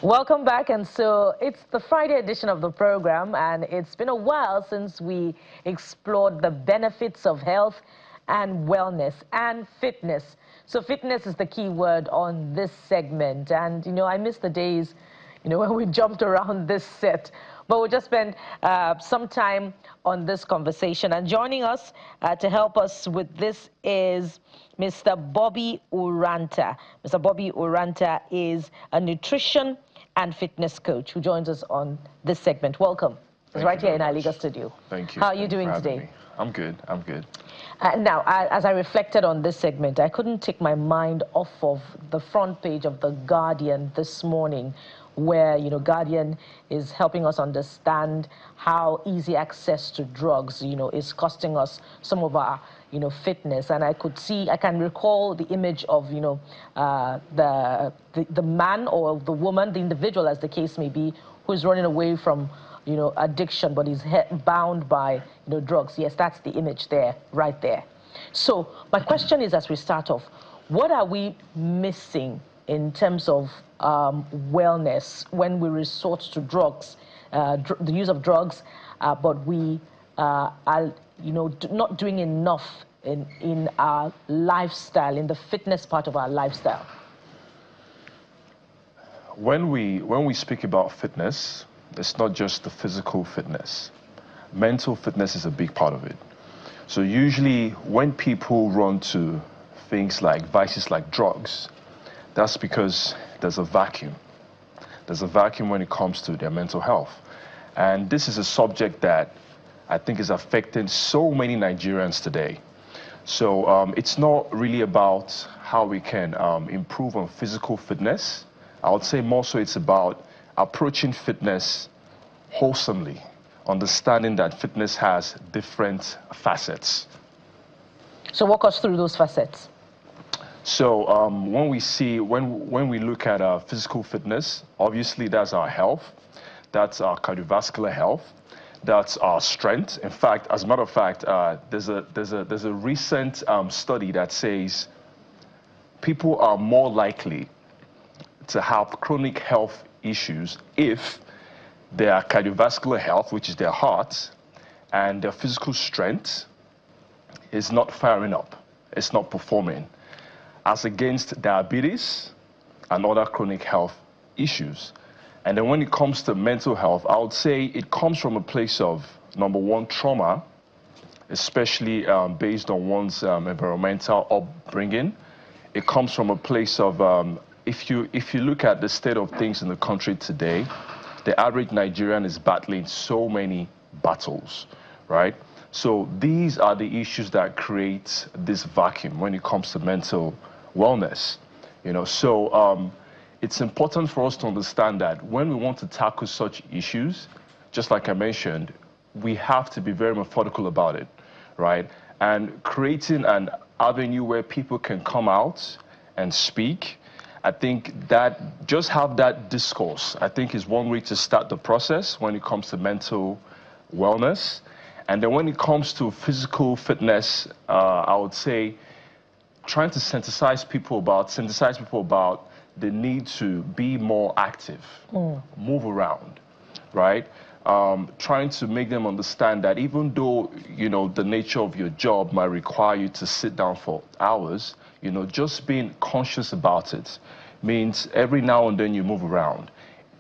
Welcome back, and so it's the Friday edition of the program, and it's been a while since we explored the benefits of health and wellness and fitness. So fitness is the key word on this segment, and I miss the days when we jumped around this set. But we'll just spend some time on this conversation. And joining us to help us with this is Mr. Bobby Uranta. Mr. Bobby Uranta is a nutrition and fitness coach who joins us on this segment. Welcome. He's right here in our Liga studio. Thank you. How are you doing today? Me. I'm good. I'm good. Now, as I reflected on this segment, I couldn't take my mind off of the front page of The Guardian this morning, where, Guardian is helping us understand how easy access to drugs, is costing us some of our, fitness. And I can recall the image of, the man or the woman, the individual, as the case may be, who is running away from, addiction, but is bound by, drugs. Yes, that's the image there, right there. So my question is, as we start off, what are we missing in terms of wellness when we resort to drugs, the use of drugs, but we are, not doing enough in our lifestyle, in the fitness part of our lifestyle? When we speak about fitness, it's not just the physical fitness. Mental fitness is a big part of it. So usually when people run to things like vices like drugs, that's because there's a vacuum. There's a vacuum when it comes to their mental health. And this is a subject that I think is affecting so many Nigerians today. So it's not really about how we can improve on physical fitness. I would say more so it's about approaching fitness wholesomely, understanding that fitness has different facets. So walk us through those facets. So when we look at physical fitness, obviously that's our health, that's our cardiovascular health, that's our strength. In fact, as a matter of fact, there's a recent study that says people are more likely to have chronic health issues if their cardiovascular health, which is their heart, and their physical strength is not firing up, it's not performing, as against diabetes and other chronic health issues. And then when it comes to mental health, I would say it comes from a place of, number one, trauma, especially based on one's environmental upbringing. It comes from a place of, if you look at the state of things in the country today, the average Nigerian is battling so many battles, right? So these are the issues that create this vacuum when it comes to mental wellness, So it's important for us to understand that when we want to tackle such issues, just like I mentioned, we have to be very methodical about it, right? And creating an avenue where people can come out and speak, I think that just have that discourse, I think, is one way to start the process when it comes to mental wellness. And then when it comes to physical fitness, I would say trying to sensitize people about the need to be more active, move around, right? Trying to make them understand that even though, the nature of your job might require you to sit down for hours, just being conscious about it means every now and then you move around.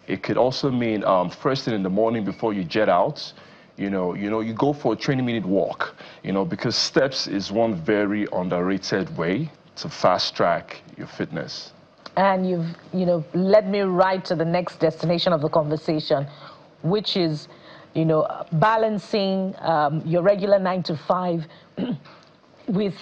It could also mean first thing in the morning before you jet out, you go for a 20-minute walk, because steps is one very underrated way to fast track your fitness. And you've, led me right to the next destination of the conversation, which is, balancing your regular 9 to 5 with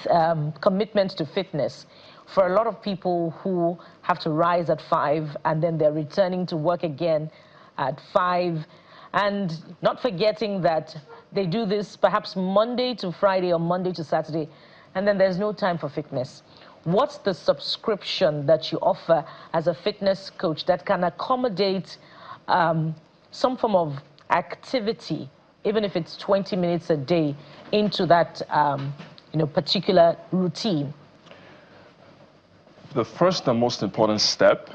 commitment to fitness. For a lot of people who have to rise at 5 and then they're returning to work again at 5, and not forgetting that they do this perhaps Monday to Friday or Monday to Saturday, and then there's no time for fitness. What's the subscription that you offer as a fitness coach that can accommodate some form of activity, even if it's 20 minutes a day, into that particular routine? The first and most important step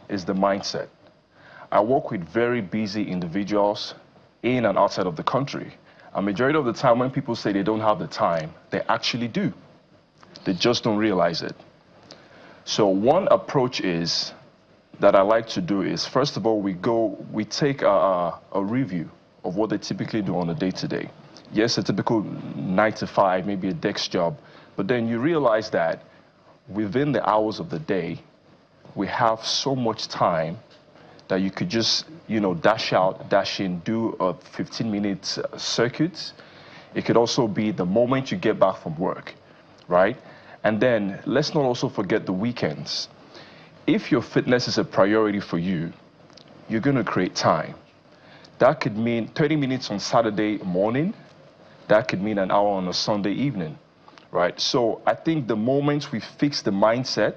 is the mindset. I work with very busy individuals in and outside of the country. A majority of the time when people say they don't have the time, they actually do. They just don't realize it. So one approach is that I like to do is, first of all, we take a review of what they typically do on a day-to-day. Yes, a typical 9 to 5, maybe a desk job, but then you realize that within the hours of the day, we have so much time that you could just, dash out, dash in, do a 15-minute circuit. It could also be the moment you get back from work, right? And then let's not also forget the weekends. If your fitness is a priority for you, you're going to create time. That could mean 30 minutes on Saturday morning. That could mean an hour on a Sunday evening, right? So I think the moment we fix the mindset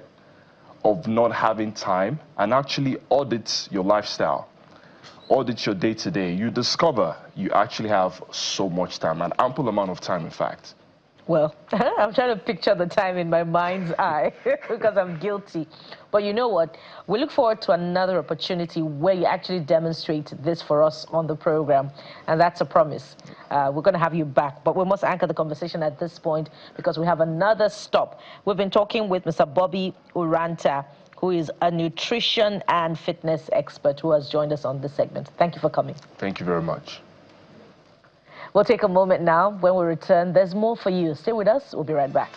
of not having time and actually audit your lifestyle, audit your day-to-day, you discover you actually have so much time, an ample amount of time, in fact. Well, I'm trying to picture the time in my mind's eye because I'm guilty. But you know what? We look forward to another opportunity where you actually demonstrate this for us on the program. And that's a promise. We're going to have you back. But we must anchor the conversation at this point because we have another stop. We've been talking with Mr. Bobby Uranta, who is a nutrition and fitness expert who has joined us on this segment. Thank you for coming. Thank you very much. We'll take a moment now. When we return, there's more for you. Stay with us. We'll be right back.